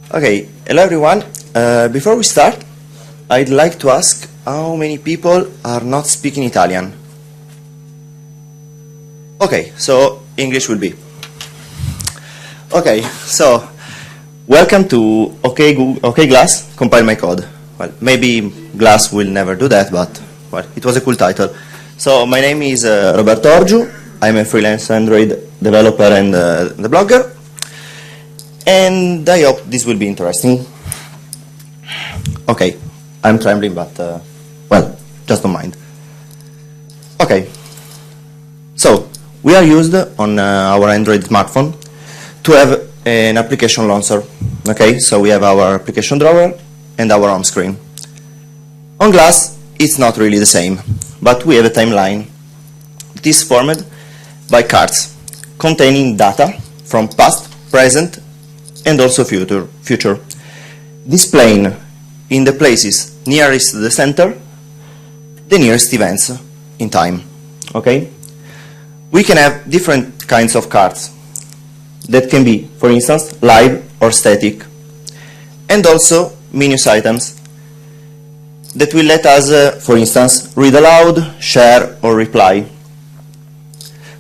Okay, hello everyone. Before we start, I'd like to ask how many people are not speaking Italian? Okay, so English will be. Okay, so welcome to OK Glass, compile my code. Well, maybe Glass will never do that, but well, it was a cool title. So my name is Roberto Orgiu. I'm a freelance Android developer and the blogger. And I hope this will be interesting. Okay, I'm trembling, but well, just don't mind. Okay, so we are used on our Android smartphone to have an application launcher. Okay, so we have our application drawer and our home screen. On Glass, it's not really the same, but we have a timeline that is formed by cards containing data from past, present, and also future, displaying in the places nearest the center the nearest events in time. Okay, we can have different kinds of cards that can be, for instance, live or static, and also menus items that will let us, for instance, read aloud, share, or reply.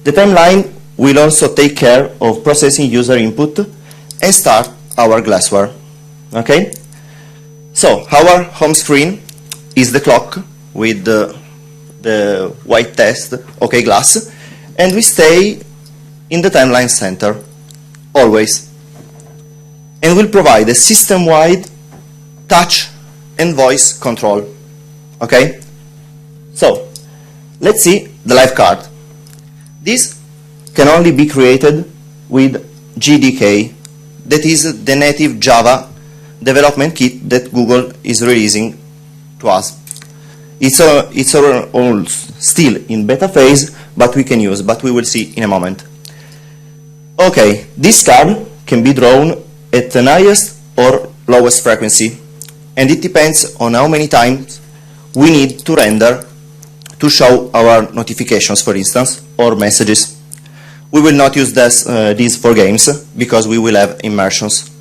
The timeline will also take care of processing user input and start our glassware. Okay, so our home screen is the clock with the white text OK Glass, and we stay in the timeline center always, and will provide a system-wide touch and voice control. Okay, so let's see the live card. This can only be created with GDK. That is the native Java development kit that Google is releasing to us. It's all still in beta phase, but we can use, but we will see in a moment. Okay, this card can be drawn at the highest or lowest frequency, and it depends on how many times we need to render to show our notifications, for instance, or messages. We will not use these for games, because we will have immersions.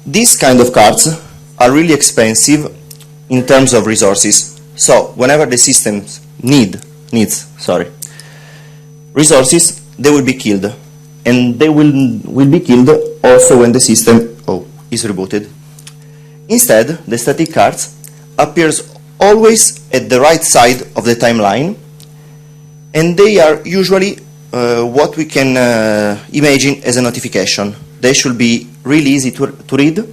These kind of cards are really expensive in terms of resources. So whenever the system needs resources, they will be killed. And they will be killed also when the system is rebooted. Instead, the static cards appears always at the right side of the timeline, and they are usually what we can imagine as a notification. They should be really easy to read,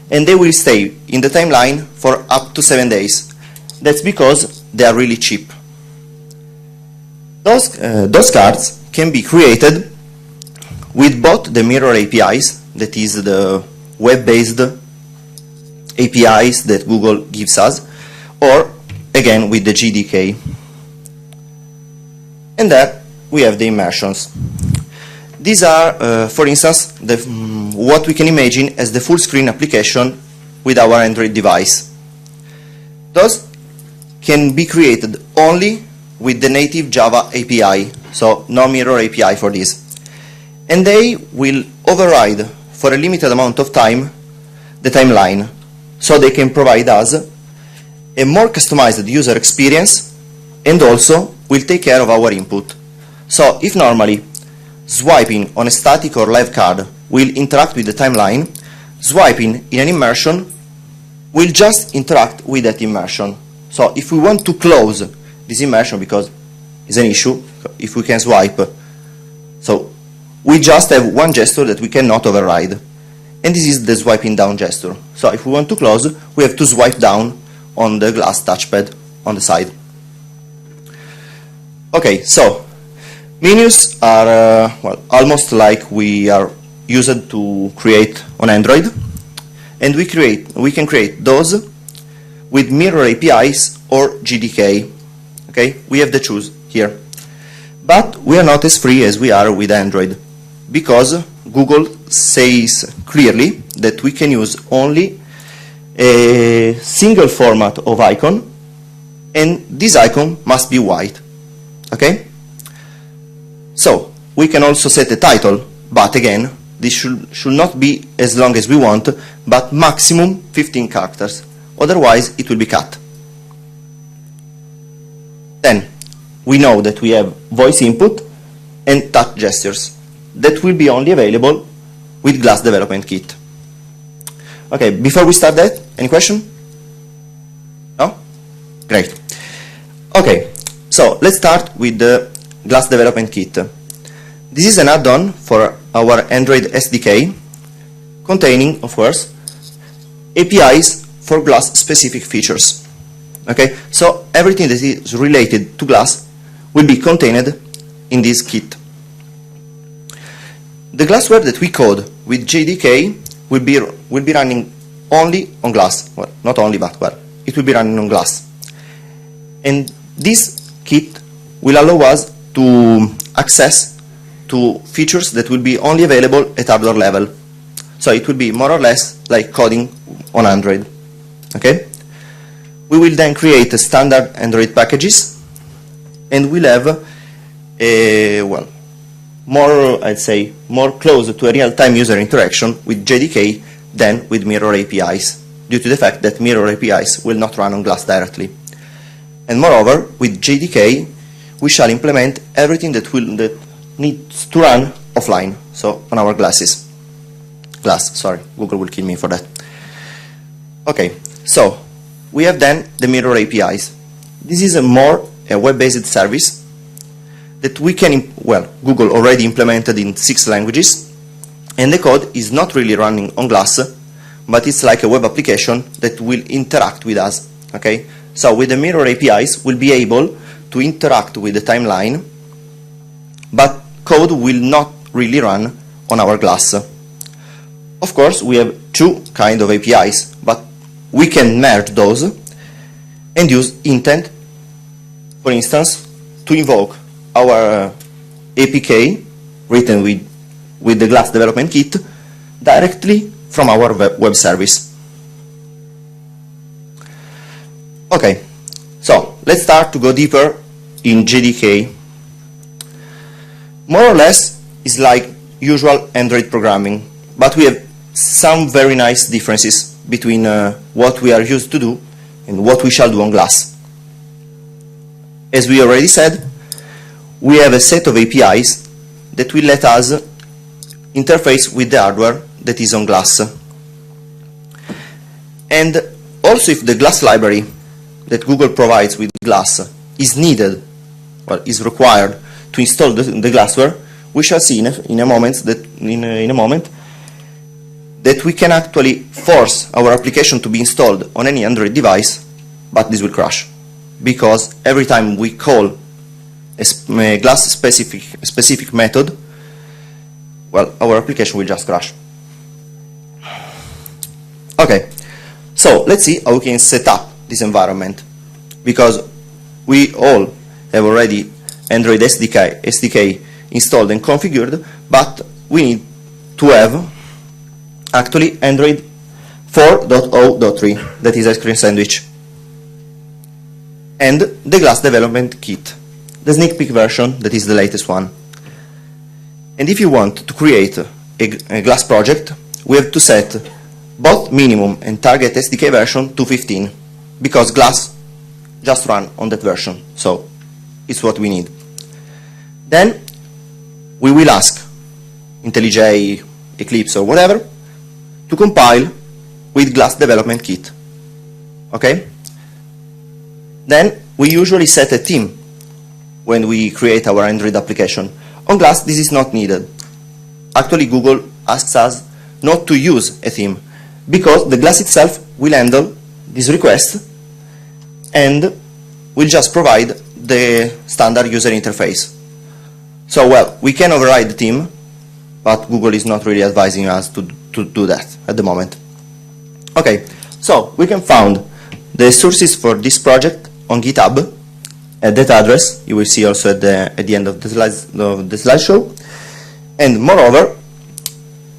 and they will stay in the timeline for up to 7 days. That's because they are really cheap. Those cards can be created with both the mirror APIs, that is the web-based APIs that Google gives us, or again with the GDK. And there we have the immersions. These are, for instance, what we can imagine as the full screen application with our Android device. Those can be created only with the native Java API, so no mirror API for this. And they will override for a limited amount of time the timeline, so they can provide us a more customized user experience, and also will take care of our input. So if normally swiping on a static or live card will interact with the timeline, swiping in an immersion will just interact with that immersion. So if we want to close this immersion, because it's an issue, if we can swipe, so we just have one gesture that we cannot override, and this is the swiping down gesture. So if we want to close, we have to swipe down on the glass touchpad on the side. Okay, so menus are well, almost like we are used to create on Android, and we can create those with mirror APIs or GDK. Okay, we have the choose here, but we are not as free as we are with Android, because Google says clearly that we can use only a single format of icon, and this icon must be white. Okay, so we can also set a title, but again this should not be as long as we want, but maximum 15 characters. Otherwise, it will be cut. Then, we know that we have voice input and touch gestures that will be only available with Glass Development Kit. Okay, before we start that, any question? No? Great. Okay, so let's start with the Glass Development Kit. This is an add-on for our Android SDK containing, of course, APIs for Glass specific features. Okay, so everything that is related to Glass will be contained in this kit. The glassware that we code with JDK will be running only on Glass. Well, not only, but well, it will be running on Glass. And this kit will allow us to access to features that will be only available at hardware level. So it will be more or less like coding on Android. Okay? We will then create standard Android packages, and we'll have a, well, more, I'd say, more close to a real-time user interaction with JDK than with mirror APIs, due to the fact that mirror APIs will not run on Glass directly. And moreover, with JDK, we shall implement everything that needs to run offline, so on our Glass, sorry, Google will kill me for that. Okay, so we have then the mirror APIs. This is a web-based service that we can, well, Google already implemented in 6 languages, and the code is not really running on Glass, but it's like a web application that will interact with us. Okay, so with the mirror APIs, we'll be able to interact with the timeline, but code will not really run on our Glass. Of course, we have 2 kinds of APIs, but we can merge those and use intent, for instance, to invoke our APK written with the Glass Development Kit directly from our web service. Okay, so let's start to go deeper in JDK. More or less, it's like usual Android programming, but we have some very nice differences between what we are used to do and what we shall do on Glass. As we already said, we have a set of APIs that will let us interface with the hardware that is on Glass. And also, if the Glass library that Google provides with Glass is needed, or is required to install the glassware, we shall see in a moment that we can actually force our application to be installed on any Android device, but this will crash, because every time we call a Glass specific method, well, our application will just crash. Okay, so let's see how we can set up this environment, because we all have already Android SDK installed and configured, but we need to have actually Android 4.0.3, that is Ice Cream Sandwich, and the Glass Development Kit, the sneak peek version, that is the latest one. And if you want to create a Glass project, we have to set both minimum and target SDK version to 15, because Glass just run on that version, so it's what we need. Then we will ask IntelliJ, Eclipse or whatever to compile with Glass Development Kit. Okay? Then we usually set a theme when we create our Android application. On Glass, this is not needed. Actually, Google asks us not to use a theme, because the Glass itself will handle this request and will just provide the standard user interface. So, well, we can override the theme, but Google is not really advising us to do that at the moment. Okay, so we can find the sources for this project on GitHub at that address. You will see also at the end of the slideshow. And moreover,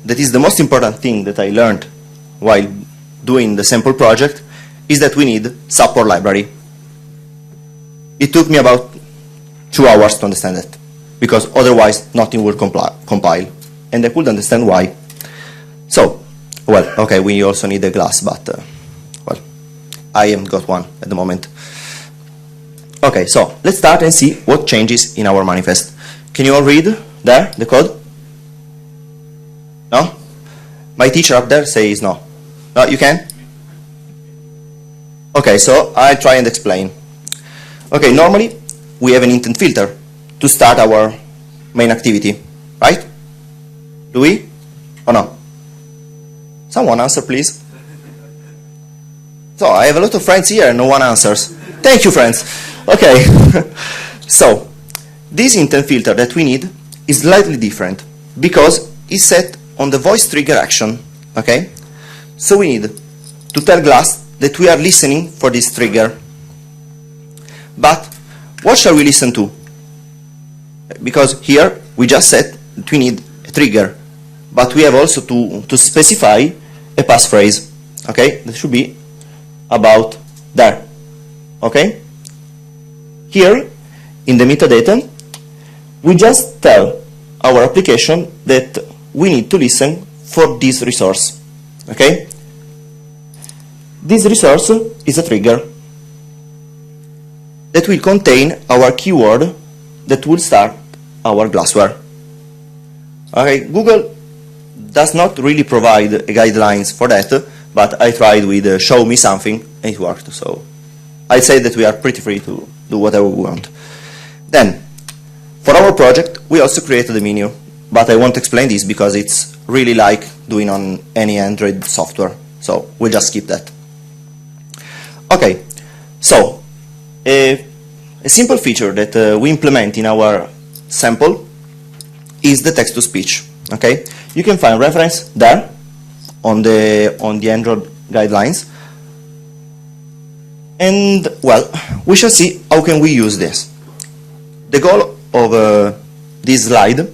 that is the most important thing that I learned while doing the sample project, is that we need support library. It took me about 2 hours to understand it, because otherwise nothing will compile. and I could understand why. So, well, okay, we also need a glass, but, well, I haven't got one at the moment. Okay, so let's start and see what changes in our manifest. Can you all read there, the code? No? My teacher up there says no. No, you can? Okay, so I'll try and explain. Okay, normally we have an intent filter to start our main activity, right? Do we? Or no? Someone answer, please. So I have a lot of friends here and no one answers. Thank you, friends. Okay. So this intent filter that we need is slightly different because it's set on the voice trigger action. Okay? So we need to tell glass that we are listening for this trigger. But what shall we listen to? Because here we just said that we need a trigger, but we have also to specify a passphrase. Okay? That should be about there. Okay? Here in the metadata we just tell our application that we need to listen for this resource. Okay? This resource is a trigger that will contain our keyword that will start our glassware. Okay, Google does not really provide guidelines for that, but I tried with show me something and it worked. So I'd say that we are pretty free to do whatever we want. Then, for our project, we also created a menu, but I won't explain this because it's really like doing on any Android software. So we'll just skip that. Okay, so a simple feature that we implement in our sample is the text-to-speech. Okay, you can find reference there on the Android guidelines, and well, we shall see how can we use this. The goal of this slide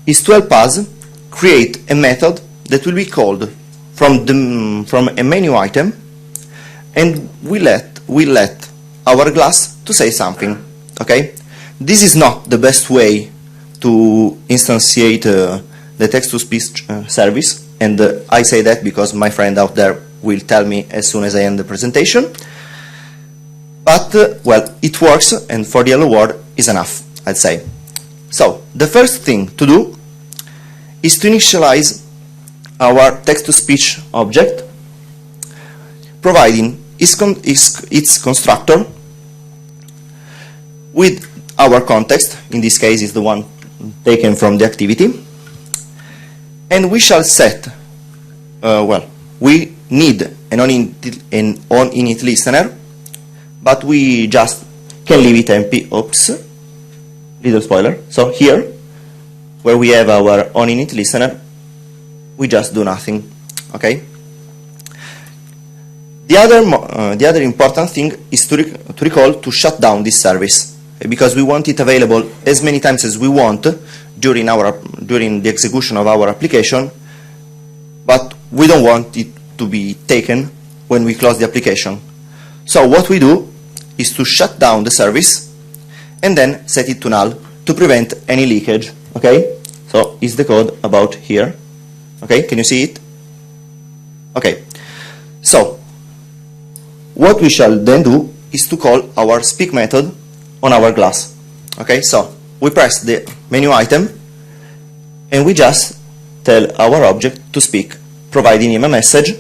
is to help us create a method that will be called from a menu item, and we let our glass to say something. Okay, this is not the best way to instantiate the text-to-speech service, and I say that because my friend out there will tell me as soon as I end the presentation. But well, it works, and for the hello world is enough, I'd say. So the first thing to do is to initialize our text-to-speech object, providing its constructor with our context. In this case is the one taken from the activity, and we shall set well, we need an on-init listener, but we just can leave it empty. Oops, little spoiler. So here, where we have our on-init listener, we just do nothing. Okay. The other important thing is to recall to shut down this service, because we want it available as many times as we want during the execution of our application, but we don't want it to be taken when we close the application. So what we do is to shut down the service and then set it to null to prevent any leakage. Okay, so is the code about here? Okay, can you see it? Okay, so what we shall then do is to call our speak method on our glass. Okay, so we press the menu item and we just tell our object to speak, providing him a message,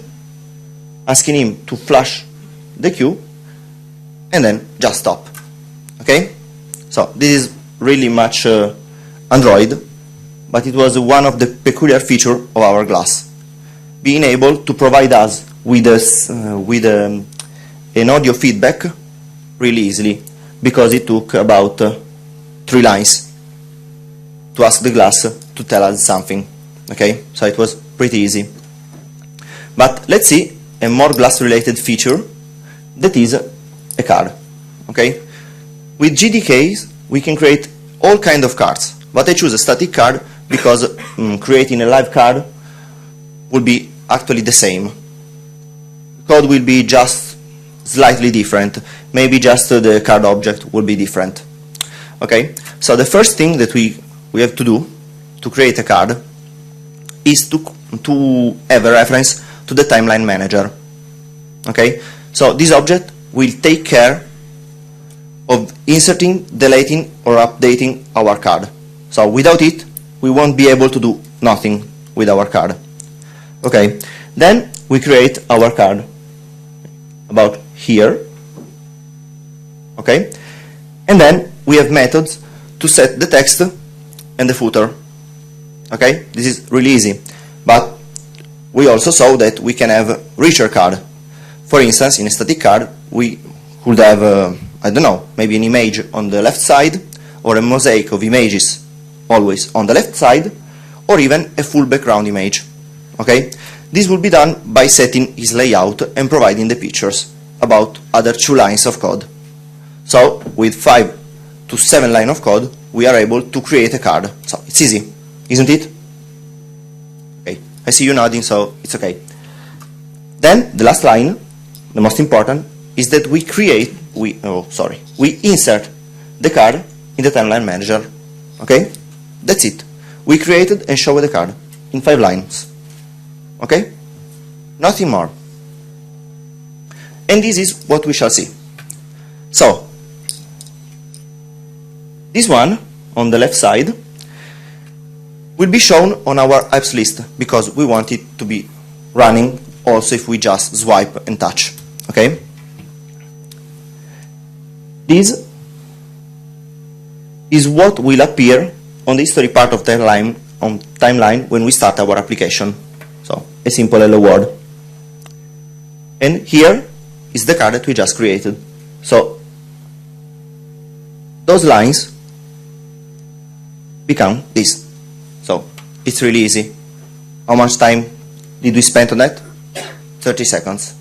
asking him to flash the queue, and then just stop. Okay, so this is really much Android, but it was one of the peculiar features of our glass, being able to provide us with an audio feedback really easily, because it took about 3 lines to ask the glass to tell us something. Okay, so it was pretty easy. But let's see a more glass related feature, that is a card. Okay, with GDKs we can create all kind of cards, but I choose a static card because creating a live card will be actually the same. Code will be just slightly different, maybe just the card object will be different. Okay, so the first thing that we have to do to create a card is to have a reference to the timeline manager. Okay, so this object will take care of inserting, deleting, or updating our card. So without it, we won't be able to do nothing with our card. Okay, then we create our card about here. Okay, and then we have methods to set the text and the footer. Okay, this is really easy, but we also saw that we can have richer card. For instance, in a static card, we could have, I don't know, maybe an image on the left side, or a mosaic of images always on the left side, or even a full background image. Okay, this will be done by setting its layout and providing the pictures about other 2 lines of code. So with 5 to 7 lines of code, we are able to create a card. So it's easy, isn't it? Okay, I see you nodding, so it's okay. Then the last line, the most important, is that we insert the card in the timeline manager. Okay, that's it. We created and showed the card in 5 lines. Okay, nothing more. And this is what we shall see. So this one on the left side will be shown on our apps list, because we want it to be running also if we just swipe and touch. Okay, this is what will appear on the history part of the timeline when we start our application. So a simple hello world, and here is the card that we just created. So those lines become this. So it's really easy. How much time did we spend on that? 30 seconds.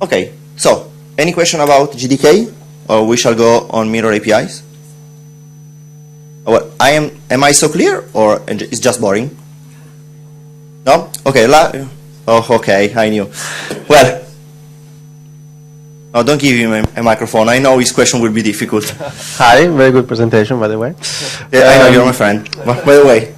Okay, so any question about GDK, or we shall go on mirror APIs? Well, am I so clear, or it's just boring? No? Okay, oh, okay, I knew. Well, oh, don't give him a microphone. I know his question will be difficult. Hi, very good presentation, by the way. Yeah, I know, you're my friend. By the way,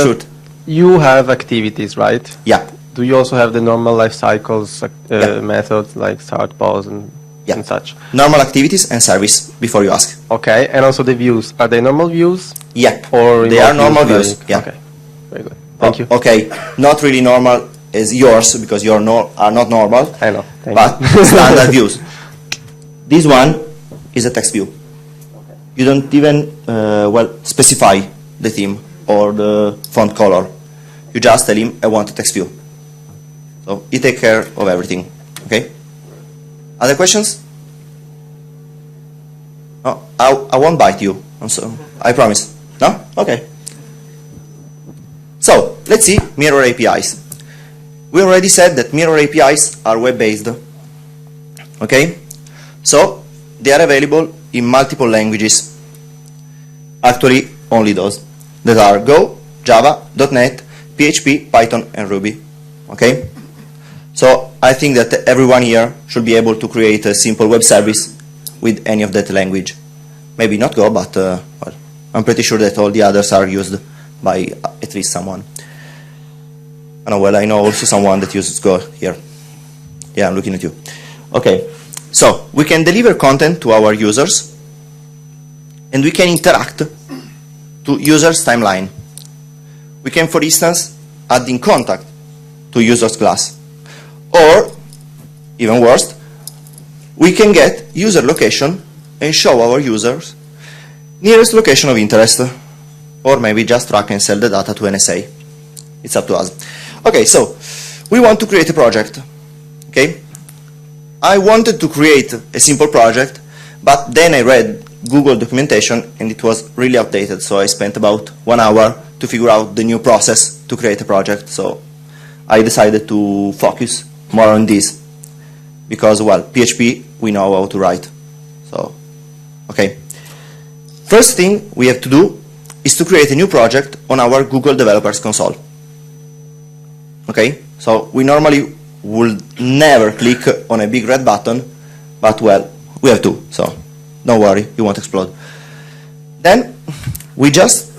shoot. You have activities, right? Yeah. Do you also have the normal life cycles methods like start, pause, and such? Normal activities and service, before you ask. Okay, and also the views. Are they normal views? Yeah, or they are normal views. Like, yeah. Okay, very good. Thank you. Okay, not really normal as yours, because you are not normal. I know. But standard views. This one is a text view. Okay. You don't even specify the theme or the font color. You just tell him, I want a text view. So he takes care of everything. Okay. Other questions? Oh, I won't bite you. I promise. No? Okay. So let's see mirror APIs. We already said that mirror APIs are web-based. Okay? So they are available in multiple languages. Actually, only those that are Go, Java, .NET, PHP, Python, and Ruby. Okay? So I think that everyone here should be able to create a simple web service with any of that language. Maybe not Go, but well, I'm pretty sure that all the others are used by at least someone. I know also someone that uses Go here. Yeah, I'm looking at you. Okay, so we can deliver content to our users, and we can interact to users' timeline. We can, for instance, add in contact to users' class. Or, even worse, we can get user location and show our users nearest location of interest, or maybe just track and sell the data to NSA. It's up to us. Okay, so we want to create a project. Okay, I wanted to create a simple project, but then I read Google documentation and it was really outdated, so I spent about 1 hour to figure out the new process to create a project. So I decided to focus more on this, because, well, PHP we know how to write. So, okay. First thing we have to do is to create a new project on our Google Developers Console. Okay, so we normally would never click on a big red button, but, well, we have to, so don't worry, you won't explode. Then we just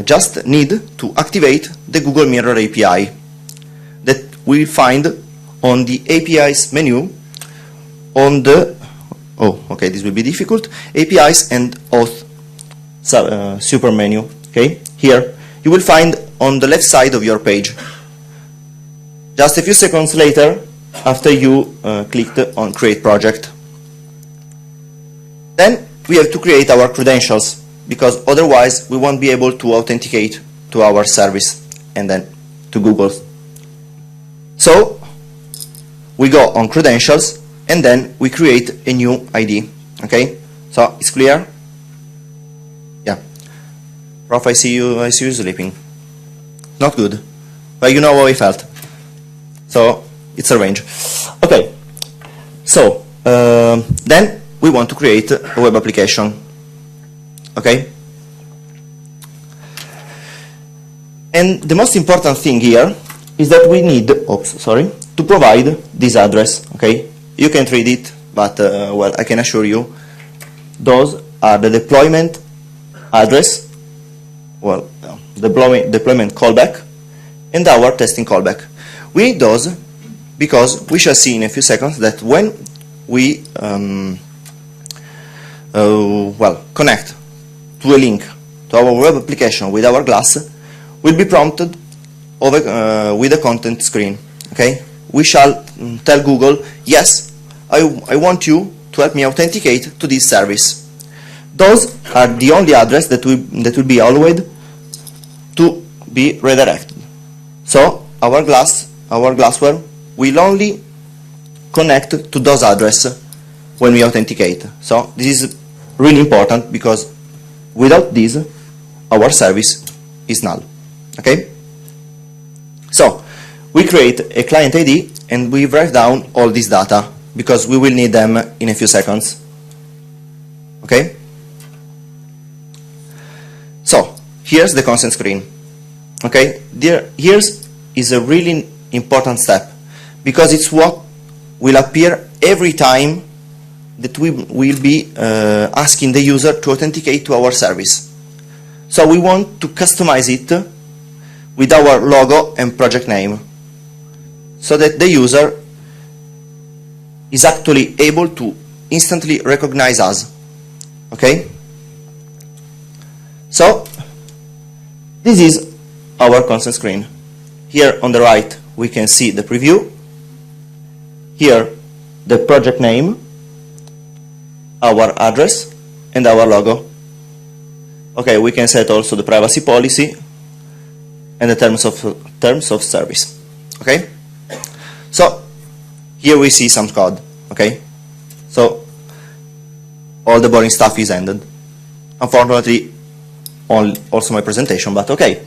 just need to activate the Google Mirror API that we find on the APIs menu on the, oh, okay, this will be difficult, APIs and auth super menu. Okay, here you will find on the left side of your page. Just a few seconds later, after you clicked on Create Project. Then we have to create our credentials, because otherwise we won't be able to authenticate to our service and then to Google. So we go on Credentials and then we create a new ID. Okay, so it's clear? Yeah. Prof, I see you sleeping. Not good, but you know how I felt. So it's arranged. Okay, so then we want to create a web application. Okay, and the most important thing here is that we need, to provide this address. Okay, you can't read it, but well, I can assure you, those are the deployment address, well, deployment callback, and our testing callback. We need those because we shall see in a few seconds that when we connect to a link to our web application with our glass, will be prompted with a content screen. Okay, we shall tell Google, yes, I want you to help me authenticate to this service. Those are the only address that will be allowed to be redirected. So our glassware will only connect to those addresses when we authenticate. So this is really important, because without this our service is null. Okay, so we create a client ID and we write down all this data because we will need them in a few seconds. Okay, so here's the consent screen. Okay, here's is a really important step, because it's what will appear every time that we will be asking the user to authenticate to our service. So we want to customize it with our logo and project name, so that the user is actually able to instantly recognize us. Okay, so this is our consent screen. Here on the right we can see the preview, here the project name, our address, and our logo. Okay, we can set also the privacy policy and the terms of service. Okay, so here we see some code. Okay, so all the boring stuff is ended. Unfortunately, also my presentation, but okay.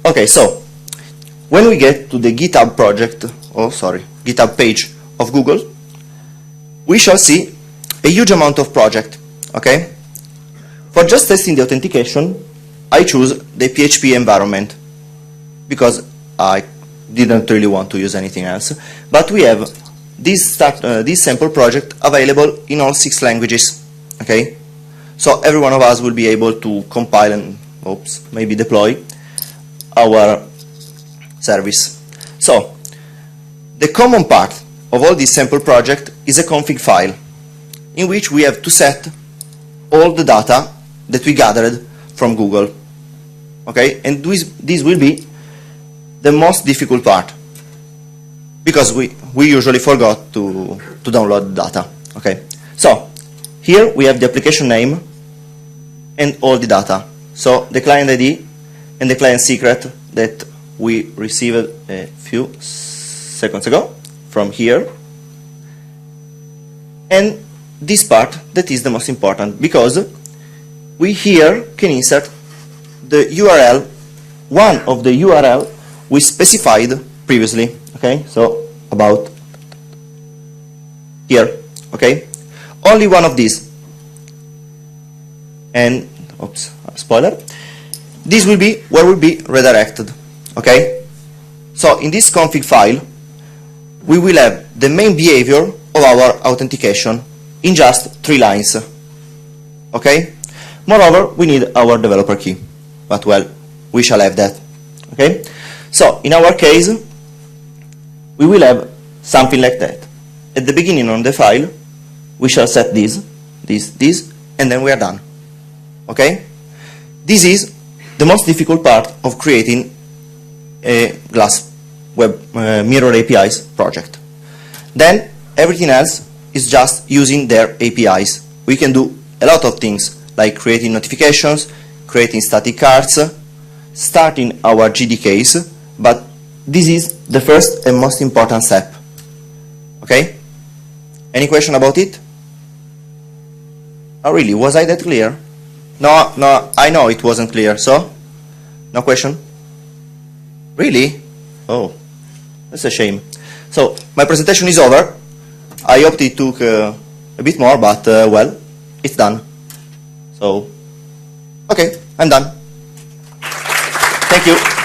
Okay, so when we get to the GitHub GitHub page of Google, we shall see a huge amount of project. Okay, for just testing the authentication, I choose the PHP environment because I didn't really want to use anything else. But we have this sample project available in all 6 languages. Okay, so every one of us will be able to compile and maybe deploy our service. So the common part of all this sample project is a config file in which we have to set all the data that we gathered from Google. Okay, and this will be the most difficult part, because we usually forgot to download the data. Okay, so here we have the application name and all the data. So the client ID and the client secret that we received a few seconds ago from here, and this part that is the most important, because we here can insert the URL, one of the URL we specified previously. Okay, so about here. Okay, only one of these, and spoiler, this will be where will be redirected. Okay, so in this config file we will have the main behavior of our authentication in just 3 lines. Okay, Moreover, we need our developer key, but well, we shall have that. Okay? So, in our case, we will have something like that. At the beginning on the file, we shall set this, and then we are done. Okay? This is the most difficult part of creating a Glass Web Mirror APIs project. Then, everything else is just using their APIs. We can do a lot of things, like creating notifications, creating static cards, starting our GDKs, but this is the first and most important step. Okay? Any question about it? Oh, really? Was I that clear? No, I know it wasn't clear, so? No question? Really? Oh, that's a shame. So, my presentation is over. I hoped it took a bit more, but, well, it's done. So, okay, I'm done. Thank you.